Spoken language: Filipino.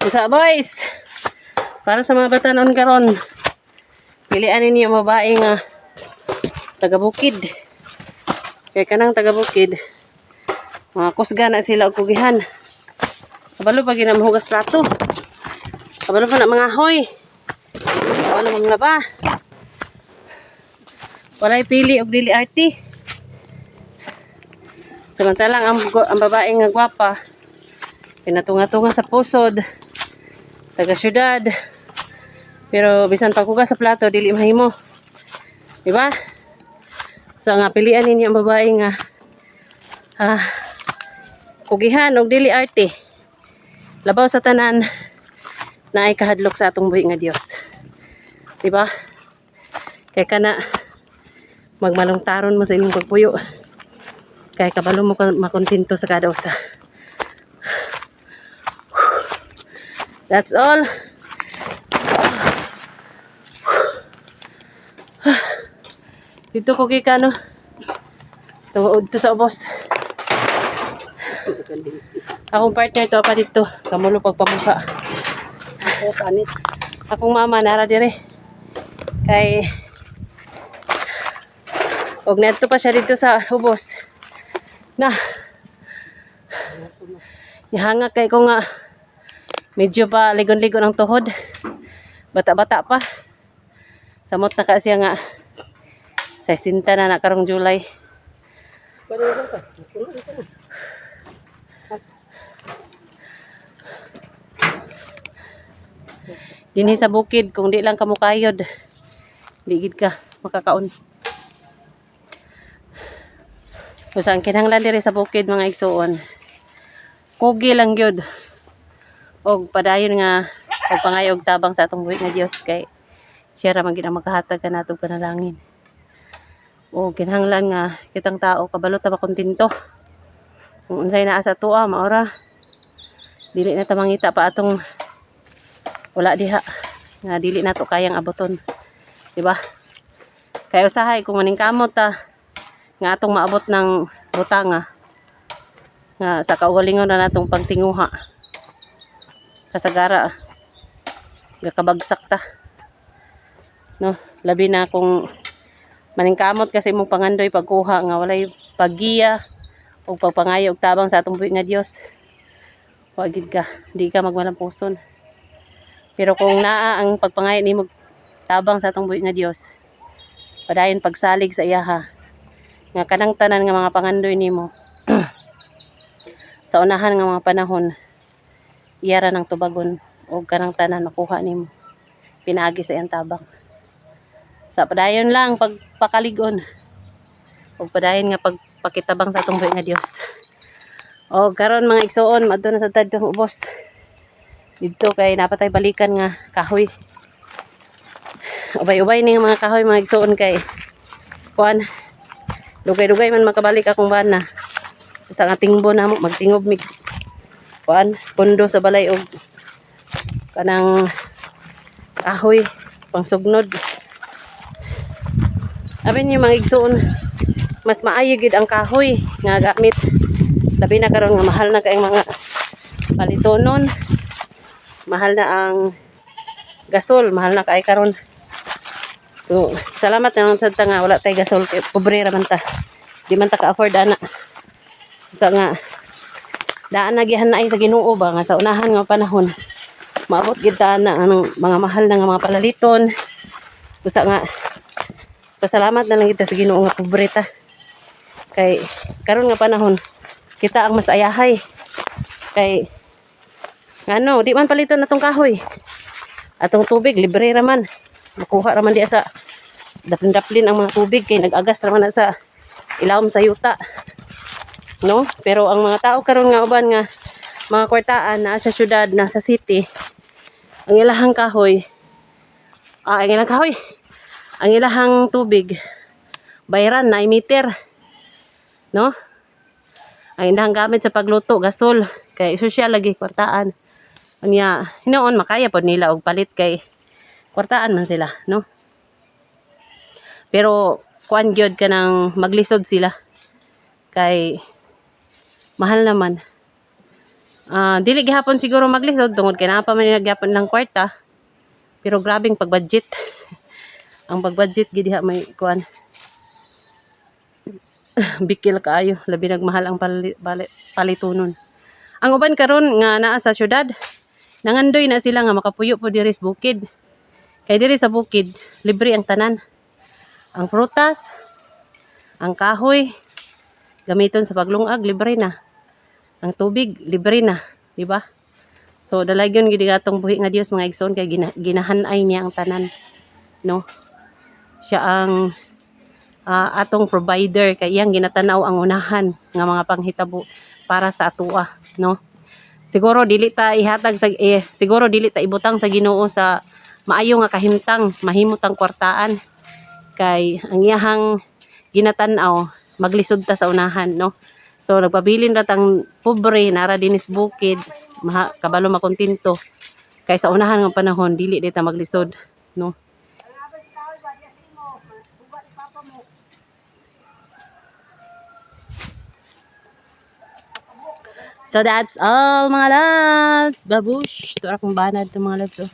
Usa boys. Para sa mga batanon karon. Pilian ninyo babae nga taga-bukid. Kay kanang taga-bukid, mga kusga na sila og kugihan. Kabalo pa ginamhugas plato. Kabalo pa na mga hoy. Kabalo mga laba. Walay pili og dili arti. Samantalang ang babae nga gwapa, pinatunga-tunga sa pusod, taga syudad. Pero bisan paghugas sa plato dili mahimo. Di ba? So nga pilian ninyo ang babae nga kugihan og dili arte. Labaw sa tanan na ay kahadlok sa atong buhi nga Dios. Di ba? Kay kana magmalungtaron mo sa inyong pagpuyo. Kay kabalo mo makontento sa kada usa. That's all. Dito ko kika no. Tuod to sa ubos. Akong partner to pa dito. Kamulo pagpamuka. Ako panit. Akong mama nara dire. Kay og neto pa siya dito sa ubos. Na. Ihanga kay ko nga medyo pa ligon-ligon ang tuhod. Bata-bata pa. Samot na ka siya nga sa sinta na karong July. Dinhi sa bukid kung di lang ka mukayod, di gid ka makakaon. Usa ang kinahanglan diri sa bukid mga igsuon. Kugi lang gyud. Og padayon nga pagpangayog tabang sa atong buhi nga Dios kay siya ra man gid ang makahatag kanatong panalangin. O kinahanglan nga kitang tao kabalo ta makontento. Kung unsay naa sa tuwa maora dili na ta mangita pa atong wala diha nga dili nato kayang abuton. Di ba? Kay usahay kung maningkamot ta nga atong maabot ng butanga nga sa kaugalingon na natong pagtinguha. Kasagara gakabagsak ta. No, labi na kung maningkamot kasi mong pangandoy pagkuha nga walay paggiya o pagpangayo og tabang sa atong buhi nga Dios. Wagid ka, di ka magmalampuson. Pero kung naa ang pagpangayo nimo tabang sa atong buhi nga Dios, padayon pagsalig sa iyaha nga kanang tanan nga mga pangandoy nimo sa unahan nga mga panahon iyara ng tubagon o kanang tanan makuha nimo pinaagi sa iyang tabang. Sa padayon lang pagpakaligon o padayon nga pagpakitabang sa atong buhi nga Dios. O karon mga igsuon madto na sa tadtong ubos dito kay napatay balikan nga kahoy. Ubay-ubay ning mga kahoy mga igsuon kay kuan dugay-dugay man makabalik akong bana. Usa nga tingbo na mo magtingob mig kuan pundo sa balay og kanang kahoy pangsugnod. Abi niyo mga igsuon, mas maayo gid ang kahoy nga gamit. Labi na karon nga mahal na kay mga palitonon. Mahal na ang gasol, mahal na kay karon. So, salamat na lang sa nga wala tay gasol kay pobre ra man ta. Di man ta ka-afford ana. Sa nga daan na gihan na ay sa Ginoo ba nga sa unahan nga panahon. Maabot gid ta na ang mga mahal na nga mga palaliton. Usa nga pasalamat na lang kita sa Ginoo nga pobre ta. Kay karon nga panahon kita ang mas ayahay. Kay ano, di man paliton natong kahoy. Atong tubig libre ra man. Makuha ra man diya sa daplin-daplin ang mga tubig kay nag-agas ra man na sa ilawom sa yuta. No? Pero ang mga tao karon nga uban nga mga kwartaan na sa syudad, na sa city, ang ilahang kahoy, ang ilahang tubig, bayran na meter. No? Ang ilahang gamit sa pagluto, gasol, kay sosyal lagi kwartaan. Anya, hinoon makaya pod nila og palit kay kwartaan man sila, no? Pero kuan gyud kanang maglisod sila kay mahal naman Dili gihapon siguro maglisod tungod kay naa pa man nagyapon lang kwarta. Pero grabing pagbudget. Ang pagbudget gid diha may kuan. Bikil kaayo, labi nagmahal ang palitunon. Ang uban karon nga naa sa syudad, nangandoy na sila nga makapuyo po diri sa bukid. Kay diri sa bukid, libre ang tanan. Ang prutas, ang kahoy, gamiton sa paglungag, libre na. Ang tubig, libre na, di ba? So dalagyon gid atong buhi nga Dios mga igsoon kay ginahanay niya ang tanan, no? Siya ang atong provider kay iyang ginatanaw ang unahan nga mga panghitabo para sa atoa, no? Siguro dili ta ihatag sa siguro dili ta ibutang sa Ginoo sa maayo nga kahimtang mahimutang kwartaan kay ang iyahang ginatanaw maglisod ta sa unahan, no? So nagpabilin ra tang pobre nara dinis bukid kabalo makontento kay sa unahan nga panahon dili dita maglisod, no? So that's all mga loves. Babush. Ito akong banad ng mga loves. Oh.